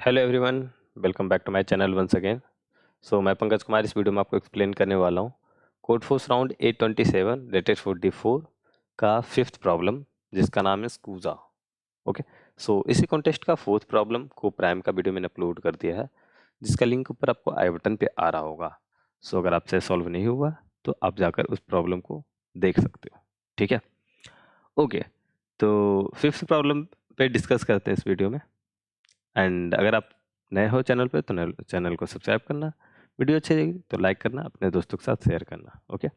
Hello everyone, welcome back to my channel once again. मैं पंकज कुमार इस video में आपको एक्सप्लेन करने वाला हूँ code force round 827 rated for D4 का फिफ्थ प्रॉब्लम जिसका नाम है स्कूजा। ओके, इसी कॉन्टेस्ट का फोर्थ प्रॉब्लम को प्राइम का वीडियो मैंने अपलोड कर दिया है जिसका लिंक ऊपर आपको आई बटन पे आ रहा होगा। अगर आपसे सॉल्व नहीं हुआ तो आप जाकर उस प्रॉब्लम को देख सकते हो। ठीक है, ओके। तो फिफ्थ प्रॉब्लम पे डिस्कस करते हैं इस वीडियो में। एंड अगर आप नए हो चैनल पे तो चैनल को सब्सक्राइब करना, वीडियो अच्छी लगी तो लाइक करना, अपने दोस्तों के साथ शेयर करना। ओके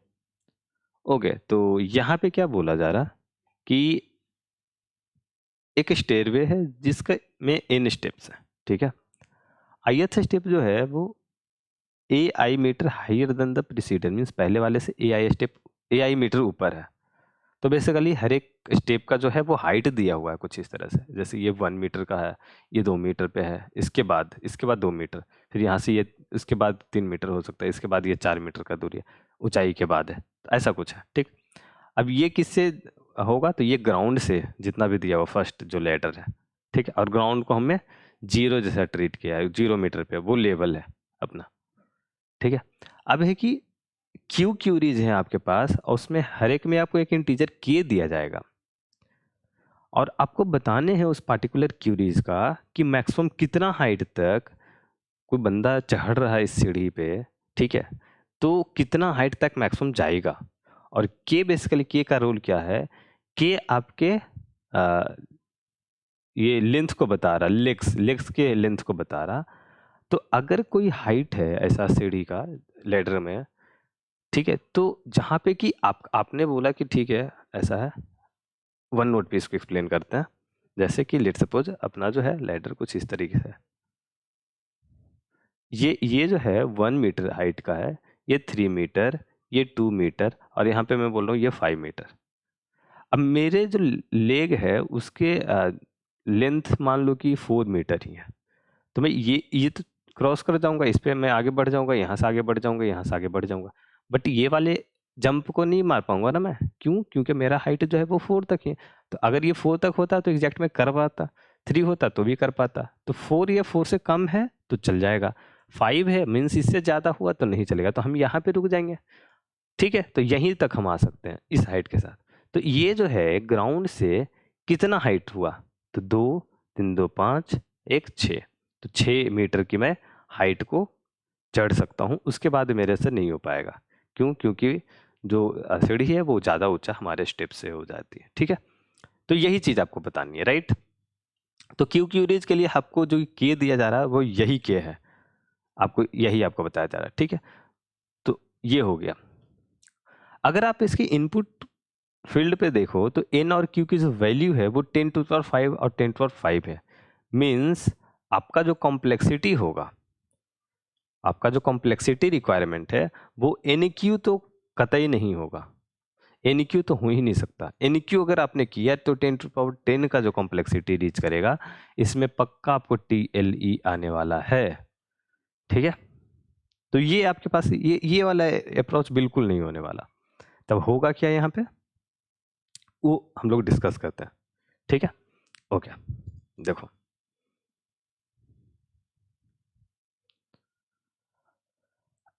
ओके, तो यहाँ पे क्या बोला जा रहा कि एक स्टेयरवे है जिसका में n स्टेप्स है। ठीक है, ith स्टेप जो है वो ai meter higher than the precedent, means पहले वाले से ai मीटर ऊपर है। तो बेसिकली हर एक स्टेप का जो है वो हाइट दिया हुआ है कुछ इस तरह से, जैसे ये 1 मीटर का है, ये 2 मीटर पे है, इसके बाद 2 मीटर, फिर यहाँ से ये इसके बाद 3 मीटर हो सकता है, इसके बाद ये 4 मीटर का दूरी है, ऊंचाई के बाद है, तो ऐसा कुछ है। ठीक, अब ये किससे होगा, तो ये ग्राउंड से जितना भी दिया हुआ फर्स्ट जो लेटर है। ठीक है, और ग्राउंड को हमने जीरो जैसा ट्रीट किया है, 0 मीटर पे वो लेवल है अपना। ठीक है, अब है कि क्यू क्यूरीज है आपके पास और उसमें हर एक में आपको एक इंटीजर के दिया जाएगा और आपको बताने हैं उस पार्टिकुलर क्यूरीज का कि मैक्सिमम कितना हाइट तक कोई बंदा चढ़ रहा है इस सीढ़ी पे। ठीक है, तो कितना हाइट तक मैक्सिमम जाएगा। और के बेसिकली के का रोल क्या है, के आपके ये लेंथ को बता रहा, लेग्स के लेंथ को बता रहा। तो अगर कोई हाइट है ऐसा सीढ़ी का लेडर में, ठीक है, तो जहाँ पे कि आपने बोला कि ठीक है ऐसा है, वन नोट पे इसको एक्सप्लेन करते हैं। जैसे कि लेट सपोज अपना जो है लेडर कुछ इस तरीके से, ये जो है 1 मीटर हाइट का है, ये 3 मीटर, ये 2 मीटर, और यहाँ पे मैं बोल रहा हूँ ये 5 मीटर। अब मेरे जो लेग है उसके लेंथ मान लो कि 4 मीटर ही है, तो मैं ये तो क्रॉस कर जाऊंगा, इस पे मैं आगे बढ़ जाऊंगा, यहाँ से आगे बढ़ जाऊंगा, यहाँ से आगे बढ़ जाऊंगा, बट ये वाले जंप को नहीं मार पाऊंगा ना मैं। क्यों? क्योंकि मेरा हाइट जो है वो 4 तक है। तो अगर ये 4 तक होता तो एग्जैक्ट में कर पाता, 3 होता तो भी कर पाता, तो 4 या 4 से कम है तो चल जाएगा, 5 है मीन्स इससे ज्यादा हुआ तो नहीं चलेगा, तो हम यहाँ पे रुक जाएंगे। ठीक है, तो यहीं तक हम आ सकते हैं इस हाइट के साथ। तो ये जो है ग्राउंड से कितना हाइट हुआ, तो 2 3 2 5 1 6, तो 6 मीटर की मैं हाइट को चढ़ सकता हूँ, उसके बाद मेरे से नहीं हो पाएगा। क्यों? क्योंकि जो सीढ़ी है वो ज़्यादा ऊंचा हमारे स्टेप से हो जाती है। ठीक है, तो यही चीज़ आपको बतानी है, राइट। तो क्यू क्यूरीज के लिए आपको जो के दिया जा रहा है वो यही के है, आपको बताया जा रहा है। ठीक है, तो ये हो गया। अगर आप इसकी इनपुट फील्ड पे देखो तो एन और क्यू की जो वैल्यू है वो 10⁵ और 10⁵ है। मीन्स आपका जो कॉम्प्लेक्सिटी होगा, आपका जो कॉम्प्लेक्सिटी रिक्वायरमेंट है वो एन क्यू तो कतई नहीं होगा, एन क्यू तो हो ही नहीं सकता। एन क्यू अगर आपने किया तो 10⁻10 का जो कॉम्प्लेक्सिटी रीच करेगा, इसमें पक्का आपको TLE आने वाला है। ठीक है, तो ये आपके पास ये वाला अप्रोच बिल्कुल नहीं होने वाला। तब होगा क्या यहाँ पे, वो हम लोग डिस्कस करते हैं। ठीक है, ओके, देखो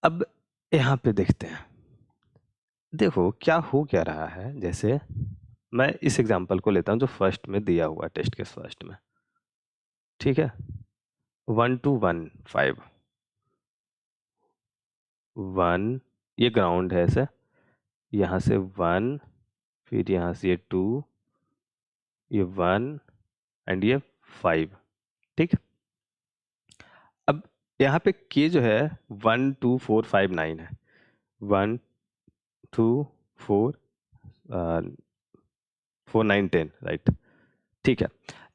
अब यहाँ पे देखते हैं। देखो क्या हो क्या रहा है, जैसे मैं इस एग्जांपल को लेता हूँ जो फर्स्ट में दिया हुआ टेस्ट के फर्स्ट में। ठीक है, 1 2 1 5 1, ये ग्राउंड है ऐसे, यहाँ से 1, फिर यहाँ से ये 2, ये 1 एंड ये 5। ठीक, अब यहाँ पे के जो है 1 2 4 5 9 है, 1 2 4 4 9 10, राइट। ठीक है,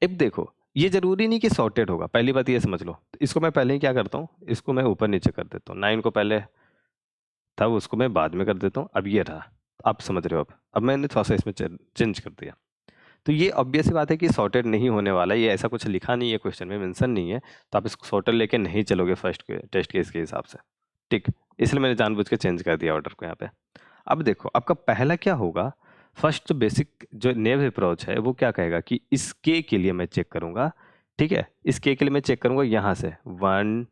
अब देखो ये जरूरी नहीं कि सॉर्टेड होगा, पहली बात ये समझ लो। तो इसको मैं पहले ही क्या करता हूँ, इसको मैं ऊपर नीचे कर देता हूँ, 9 को पहले था उसको मैं बाद में कर देता हूँ, अब ये रहा। आप समझ रहे हो, अब मैंने थोड़ा सा इसमें चेंज कर दिया। तो ये ऑब्वियस सी बात है कि सॉर्टेड नहीं होने वाला, ये ऐसा कुछ लिखा नहीं है क्वेश्चन में, मेंशन नहीं है, तो आप इसको सॉर्टेड लेके नहीं चलोगे फर्स्ट के टेस्ट केस के हिसाब से। ठीक, इसलिए मैंने जानबूझ के चेंज कर दिया ऑर्डर को यहाँ पे। अब देखो आपका पहला क्या होगा, फर्स्ट जो बेसिक जो नेव अप्रोच है वो क्या कहेगा कि इस के लिए मैं चेक करूंगा ठीक है, इस के लिए मैं चेक करूँगा यहाँ से 1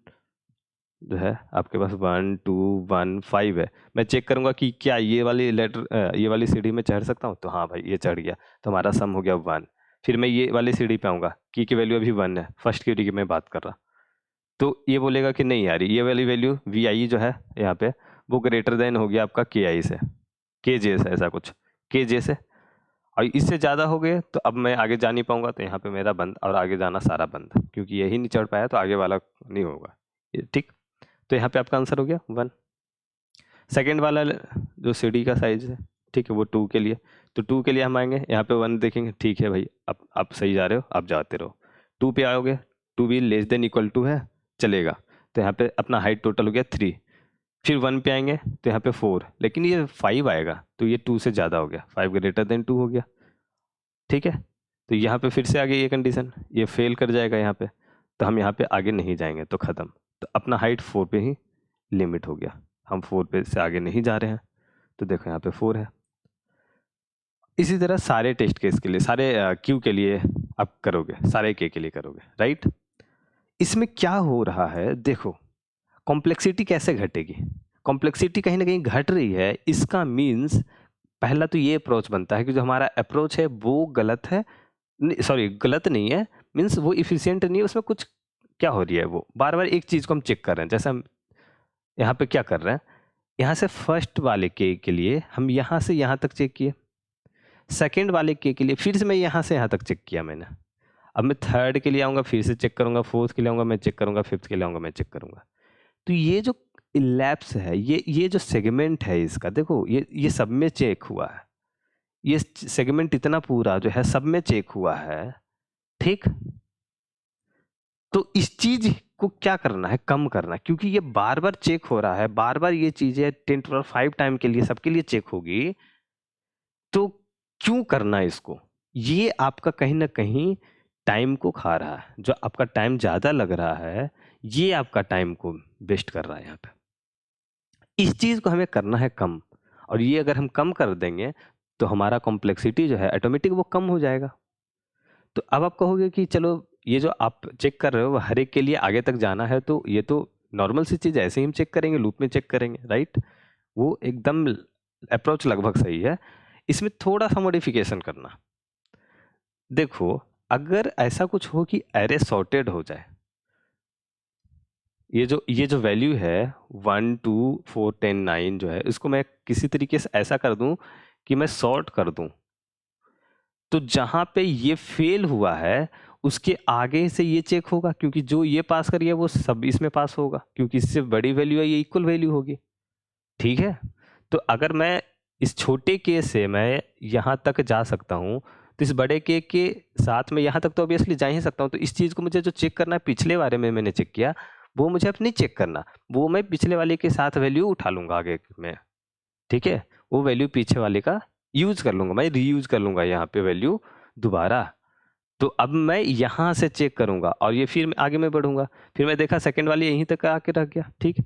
जो है आपके पास 1 2 1 5 है। मैं चेक करूँगा कि क्या ये वाली लेटर ये वाली सीढ़ी में चढ़ सकता हूँ, तो हाँ भाई ये चढ़ गया, तो हमारा सम हो गया 1। फिर मैं ये वाली सीढ़ी पे आऊँगा, की वैल्यू अभी 1 है, फर्स्ट की मैं बात कर रहा, तो ये बोलेगा कि नहीं यार ये वाली वैल्यू वी आई जो है यहाँ पे वो ग्रेटर देन हो गया आपका के आई से, के जे से, ऐसा कुछ के जे से, और इससे ज़्यादा हो गए तो अब मैं आगे जा नहीं पाऊंगा, तो यहाँ पे मेरा बंद और आगे जाना सारा बंद, क्योंकि यही नहीं चढ़ पाया तो आगे वाला नहीं होगा। ठीक, तो यहाँ पे आपका आंसर हो गया 1। सेकेंड वाला जो सीढ़ी का साइज है, ठीक है, वो 2 के लिए, तो 2 के लिए हम आएंगे यहाँ पे 1 देखेंगे, ठीक है भाई अब आप सही जा रहे हो, आप जाते रहो। 2 पे आओगे, 2 भी लेस देन इक्वल टू है, चलेगा, तो यहाँ पे अपना हाइट टोटल हो गया 3। फिर 1 पे आएंगे तो यहाँ पे 4, लेकिन ये 5 आएगा तो ये 2 से ज़्यादा हो गया, 5 ग्रेटर देन 2 हो गया। ठीक है, तो यहाँ पे फिर से आ गई ये कंडीशन, ये फेल कर जाएगा यहाँ पे, तो हम यहाँ पे आगे नहीं जाएंगे, तो ख़त्म। तो अपना हाइट 4 पे ही लिमिट हो गया, हम 4 पे से आगे नहीं जा रहे हैं, तो देखो यहाँ पे 4 है। इसी तरह सारे टेस्ट केस के लिए, सारे क्यू के लिए आप करोगे, सारे के लिए करोगे, राइट। इसमें क्या हो रहा है देखो, कॉम्प्लेक्सिटी कैसे घटेगी, कॉम्प्लेक्सिटी कहीं ना कहीं घट रही है, इसका मीन्स पहला तो ये अप्रोच बनता है कि जो हमारा अप्रोच है वो गलत है, सॉरी गलत नहीं है, मीन्स वो इफिशियंट नहीं है, उसमें कुछ क्या हो रही है, वो बार बार एक चीज़ को हम चेक कर रहे हैं। जैसे हम यहाँ पे क्या कर रहे हैं, यहाँ से फर्स्ट वाले के लिए हम यहाँ से यहाँ तक चेक किए, सेकेंड वाले के लिए फिर से मैं यहाँ से यहाँ तक चेक किया मैंने, अब मैं थर्ड के लिए आऊँगा फिर से चेक करूँगा, फोर्थ के लिए आऊँगा मैं चेक करूँगा, फिफ्थ के लिए आऊँगा मैं चेक करूँगा। तो ये जो लैप्स है, ये जो सेगमेंट है इसका, देखो ये सब में चेक हुआ है, ये सेगमेंट इतना पूरा जो है सब में चेक हुआ है। ठीक, तो इस चीज को क्या करना है, कम करना है, क्योंकि ये बार बार चेक हो रहा है, बार बार ये चीजें 10⁵ टाइम के लिए सबके लिए चेक होगी, तो क्यों करना है इसको, ये आपका कहीं ना कहीं टाइम को खा रहा है, जो आपका टाइम ज्यादा लग रहा है ये आपका टाइम को वेस्ट कर रहा है यहाँ पे। इस चीज को हमें करना है कम, और ये अगर हम कम कर देंगे तो हमारा कॉम्प्लेक्सिटी जो है ऑटोमेटिक वो कम हो जाएगा। तो अब आप कहोगे कि चलो ये जो आप चेक कर रहे हो हर एक के लिए आगे तक जाना है, तो ये तो नॉर्मल सी चीज़, ऐसे ही हम चेक करेंगे, लूप में चेक करेंगे, राइट। वो एकदम अप्रोच लगभग सही है, इसमें थोड़ा सा मॉडिफिकेशन करना। देखो अगर ऐसा कुछ हो कि एरे सॉर्टेड हो जाए, ये जो वैल्यू है 1 2 4 10 9 जो है, इसको मैं किसी तरीके से ऐसा कर दूं कि मैं सॉर्ट कर दूं, तो जहां पे ये फेल हुआ है उसके आगे से ये चेक होगा, क्योंकि जो ये पास करिए वो सब इसमें पास होगा, क्योंकि इससे बड़ी वैल्यू है ये इक्वल वैल्यू होगी। ठीक है, तो अगर मैं इस छोटे के से मैं यहाँ तक जा सकता हूँ, तो इस बड़े के साथ में यहाँ तक तो ऑब्वियसली जा ही सकता हूँ। तो इस चीज़ को मुझे जो चेक करना है, पिछले बारे में मैंने चेक किया, वो मुझे अब नहीं चेक करना, वो मैं पिछले वाले के साथ वैल्यू उठा लूंगा आगे में। ठीक है, वो वैल्यू पीछे वाले का यूज कर लूंगा, मैं रीयूज कर लूंगा यहाँ पे वैल्यू दोबारा। तो अब मैं यहाँ से चेक करूंगा और ये फिर आगे मैं बढ़ूंगा, फिर मैं देखा सेकंड वाली यहीं तक आके रह गया। ठीक,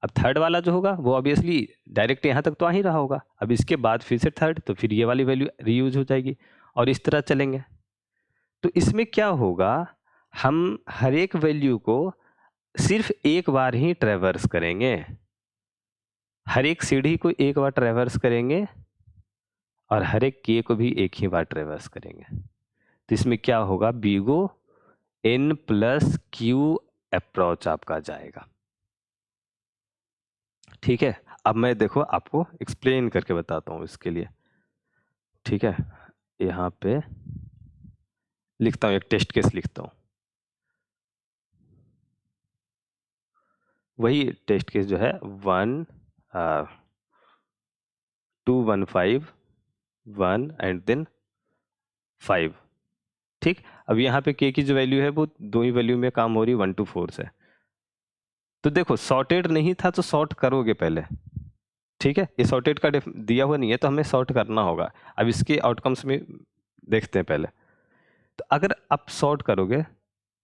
अब थर्ड वाला जो होगा वो ऑब्वियसली डायरेक्ट यहाँ तक तो आ ही रहा होगा, अब इसके बाद फिर से थर्ड, तो फिर ये वाली वैल्यू रीयूज हो जाएगी और इस तरह चलेंगे। तो इसमें क्या होगा, हम हर एक वैल्यू को सिर्फ एक बार ही ट्रेवर्स करेंगे, हर एक सीढ़ी को एक बार ट्रेवर्स करेंगे और हर एक के को भी एक ही बार ट्रेवर्स करेंगे। तो इसमें क्या होगा, बीगो n प्लस क्यू अप्रोच आपका जाएगा। ठीक है, अब मैं देखो आपको एक्सप्लेन करके बताता हूँ इसके लिए। ठीक है, यहाँ पे लिखता हूँ, एक टेस्ट केस लिखता हूँ, वही टेस्ट केस जो है 1 2 1 5 1 एंड देन 5। ठीक, अब यहाँ पे के की जो वैल्यू है वो दो ही वैल्यू में काम हो रही है, 1 to 4 से। तो देखो सॉर्टेड नहीं था तो सॉर्ट करोगे पहले। ठीक है, ये सॉर्टेड का दिया हुआ नहीं है तो हमें सॉर्ट करना होगा। अब इसके आउटकम्स में देखते हैं पहले। तो अगर आप सॉर्ट करोगे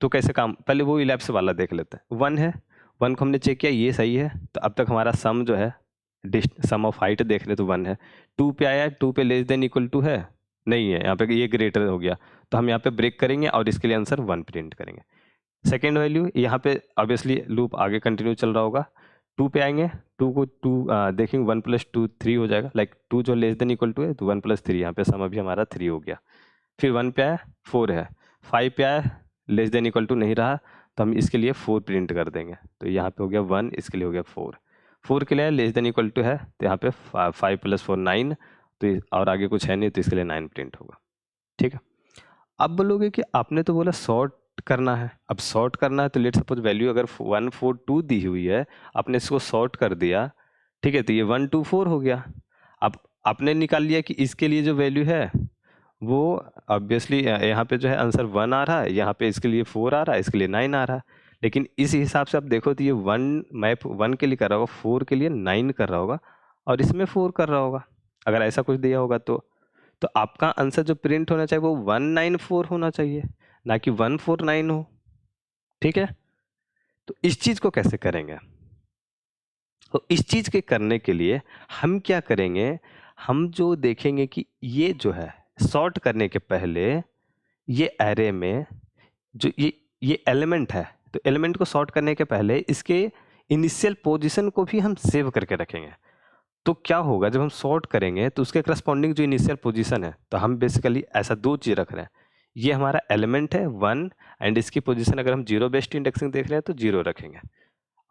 तो कैसे काम, पहले वो इलैप्स वाला देख लेते हैं। 1 है, 1 को हमने चेक किया ये सही है, तो अब तक हमारा सम जो है सम ऑफ हाइट देख रहे तो 1 है। 2 पे आया, 2 पे लेस देन इक्वल टू है, नहीं है, यहाँ पे ये ग्रेटर हो गया, तो हम यहाँ पे ब्रेक करेंगे और इसके लिए आंसर 1 प्रिंट करेंगे। सेकेंड वैल्यू यहाँ पे ऑब्वियसली लूप आगे कंटिन्यू चल रहा होगा, 2 पे आएंगे, 2 को 2 देखेंगे 1 + 2 3 हो जाएगा, लाइक 2 जो लेस देन इक्वल टू है तो 1 + 3, यहाँ पे सम अभी हमारा 3 हो गया। फिर 1 पे आया 4 है, 5 पे आया लेस देन इक्वल टू नहीं रहा, तो हम इसके लिए 4 प्रिंट कर देंगे, तो यहाँ पे हो गया 1, इसके लिए हो गया 4। 4 के लिए लेस देन इक्वल टू है, तो यहाँ पे 5 + 4 9, तो और आगे कुछ है नहीं, तो इसके लिए 9 प्रिंट होगा। ठीक है, अब बोलोगे कि आपने तो बोला सॉर्ट करना है, अब सॉर्ट करना है तो लेट सपोज वैल्यू अगर 1 4 2 दी हुई है, आपने इसको सॉर्ट कर दिया, ठीक है, तो ये 1 2 4 हो गया। अब आपने निकाल लिया कि इसके लिए जो वैल्यू है वो ऑब्वियसली यहाँ पे जो है आंसर 1 आ रहा है, यहाँ पे इसके लिए 4 आ रहा है, इसके लिए 9 आ रहा है, लेकिन इस हिसाब से आप देखो तो ये 1 मैप 1 के लिए कर रहा होगा, 4 के लिए 9 कर रहा होगा, और इसमें 4 कर रहा होगा, अगर ऐसा कुछ दिया होगा तो आपका आंसर जो प्रिंट होना चाहिए वो 194 होना चाहिए, ना कि 149 हो। ठीक है, तो इस चीज को कैसे करेंगे? तो इस चीज के करने के लिए हम क्या करेंगे, हम जो देखेंगे कि ये जो है सॉर्ट करने के पहले ये एरे में जो ये एलिमेंट है, तो एलिमेंट को सॉर्ट करने के पहले इसके इनिशियल पोजीशन को भी हम सेव करके रखेंगे। तो क्या होगा जब हम सॉर्ट करेंगे तो उसके करस्पॉन्डिंग जो इनिशियल पोजीशन है, तो हम बेसिकली ऐसा दो चीज़ रख रहे हैं, ये हमारा एलिमेंट है 1, एंड इसकी पोजीशन अगर हम जीरो बेस्ड इंडेक्सिंग देख रहे हैं तो 0 रखेंगे,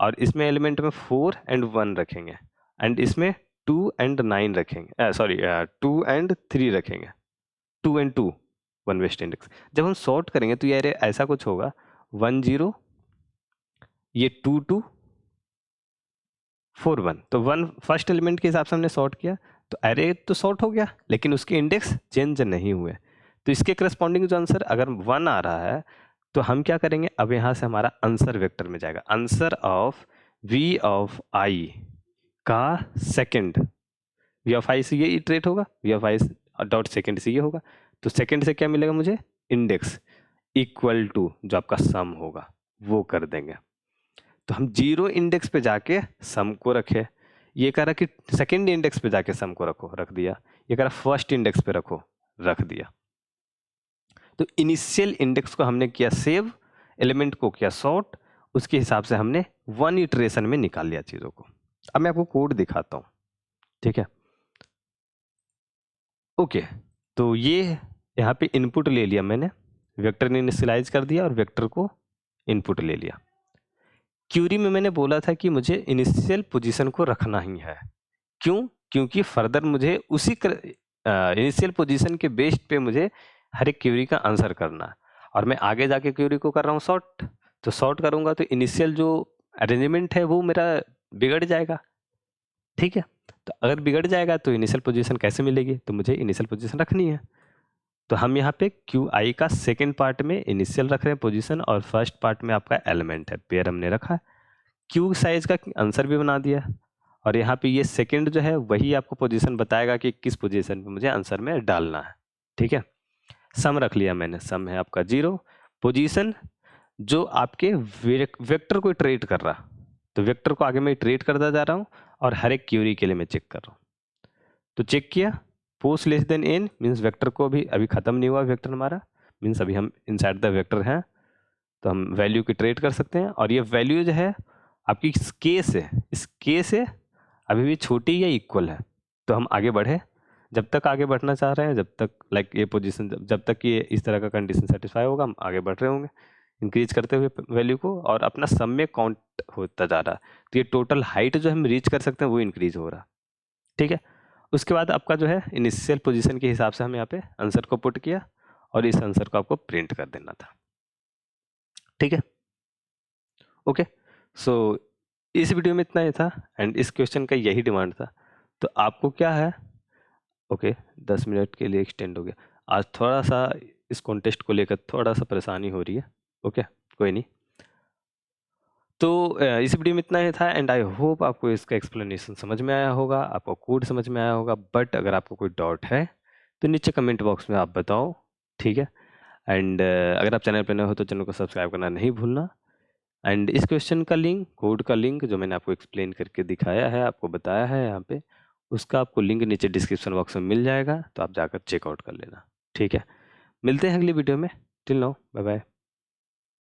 और इसमें एलिमेंट में 4 एंड 1 रखेंगे, एंड इसमें 2 एंड 9 रखेंगे, सॉरी 2 एंड 3 रखेंगे, 2 एंड 2 1 बेस्ड इंडेक्स। जब हम सॉर्ट करेंगे तो यार ऐसा कुछ होगा 1 0, ये 2 2 4 1, तो 1 फर्स्ट एलिमेंट के हिसाब से हमने सॉर्ट किया, तो एरे तो सॉर्ट हो गया लेकिन उसके इंडेक्स चेंज नहीं हुए, तो इसके करस्पॉन्डिंग जो आंसर अगर 1 आ रहा है तो हम क्या करेंगे, अब यहाँ से हमारा आंसर वेक्टर में जाएगा, answer of v of i का सेकंड, वी ऑफ आई से ये इटरेट होगा, v of i dot second से ये होगा, तो सेकंड से क्या मिलेगा मुझे, इंडेक्स इक्वल टू जो आपका सम होगा वो कर देंगे। तो हम 0 इंडेक्स पे जाके सम को रखे, ये कह रहा कि सेकंड इंडेक्स पे जाके सम को रखो, रख दिया, ये कह रहा फर्स्ट इंडेक्स पे रखो, रख दिया। तो इनिशियल इंडेक्स को हमने किया सेव, एलिमेंट को किया सॉर्ट, उसके हिसाब से हमने 1 इटरेशन में निकाल लिया चीज़ों को। अब मैं आपको कोड दिखाता हूँ, ठीक है। ओके, तो ये यहाँ पे इनपुट ले लिया मैंने, वेक्टर ने इनिशियलाइज कर दिया और वेक्टर को इनपुट ले लिया। क्यूरी में मैंने बोला था कि मुझे इनिशियल पोजीशन को रखना ही है, क्यों? क्योंकि फर्दर मुझे उसी इनिशियल पोजीशन के बेस्ड पे मुझे हर एक क्यूरी का आंसर करना है, और मैं आगे जाके क्यूरी को कर रहा हूँ सॉर्ट, तो सॉर्ट करूँगा तो इनिशियल जो अरेंजमेंट है वो मेरा बिगड़ जाएगा। ठीक है, तो अगर बिगड़ जाएगा तो इनिशियल पोजीशन कैसे मिलेगी, तो मुझे इनिशियल पोजीशन रखनी है। तो हम यहाँ पे क्यू आई का सेकेंड पार्ट में इनिशियल रख रहे हैं पोजीशन, और फर्स्ट पार्ट में आपका एलिमेंट है, पेयर हमने रखा है, क्यू साइज का आंसर भी बना दिया, और यहाँ पे ये सेकंड जो है वही आपको पोजीशन बताएगा कि किस पोजीशन पे मुझे आंसर में डालना है। ठीक है, सम रख लिया मैंने, सम है आपका 0, पोजीशन जो आपके वेक्टर को इटरेट कर रहा, तो वेक्टर को आगे मैं इटरेट करता जा रहा हूँ, और हर एक क्यूरी के लिए मैं चेक कर रहा हूँ। तो चेक किया, post less than n means vector को अभी खत्म नहीं हुआ वेक्टर हमारा, मीन्स अभी हम इनसाइड द वेक्टर हैं, तो हम वैल्यू की ट्रेड कर सकते हैं, और ये वैल्यू जो है आपकी इस के से अभी भी छोटी या इक्वल है, तो हम आगे बढ़े, जब तक आगे बढ़ना चाह रहे हैं, जब तक लाइक ये पोजीशन जब तक ये इस तरह का कंडीशन सेटिस्फाई होगा हम आगे बढ़ रहे होंगे इंक्रीज करते हुए वैल्यू को, और अपना सम में काउंट होता जा रहा है, तो ये टोटल हाइट जो हम रीच कर सकते हैं वो इंक्रीज हो रहा। ठीक है, उसके बाद आपका जो है इनिशियल पोजीशन के हिसाब से हम यहाँ पे आंसर को पुट किया, और इस आंसर को आपको प्रिंट कर देना था। ठीक है, ओके, सो इस वीडियो में इतना ही था, एंड इस क्वेश्चन का यही डिमांड था, तो आपको क्या है, ओके 10 मिनट के लिए एक्सटेंड हो गया, आज थोड़ा सा इस कॉन्टेस्ट को लेकर थोड़ा सा परेशानी हो रही है, ओके कोई नहीं। तो इस वीडियो में इतना ही था, एंड आई होप आपको इसका एक्सप्लेनेशन समझ में आया होगा, आपको कोड समझ में आया होगा, बट अगर आपको कोई डाउट है तो नीचे कमेंट बॉक्स में आप बताओ, ठीक है। एंड अगर आप चैनल पर नए हो तो चैनल को सब्सक्राइब करना नहीं भूलना, एंड इस क्वेश्चन का लिंक, कोड का लिंक जो मैंने आपको एक्सप्लेन करके दिखाया है, आपको बताया है यहाँ पे, उसका आपको लिंक नीचे डिस्क्रिप्शन बॉक्स में मिल जाएगा, तो आप जाकर चेकआउट कर लेना। ठीक है, मिलते हैं अगली वीडियो में। Till now, bye bye.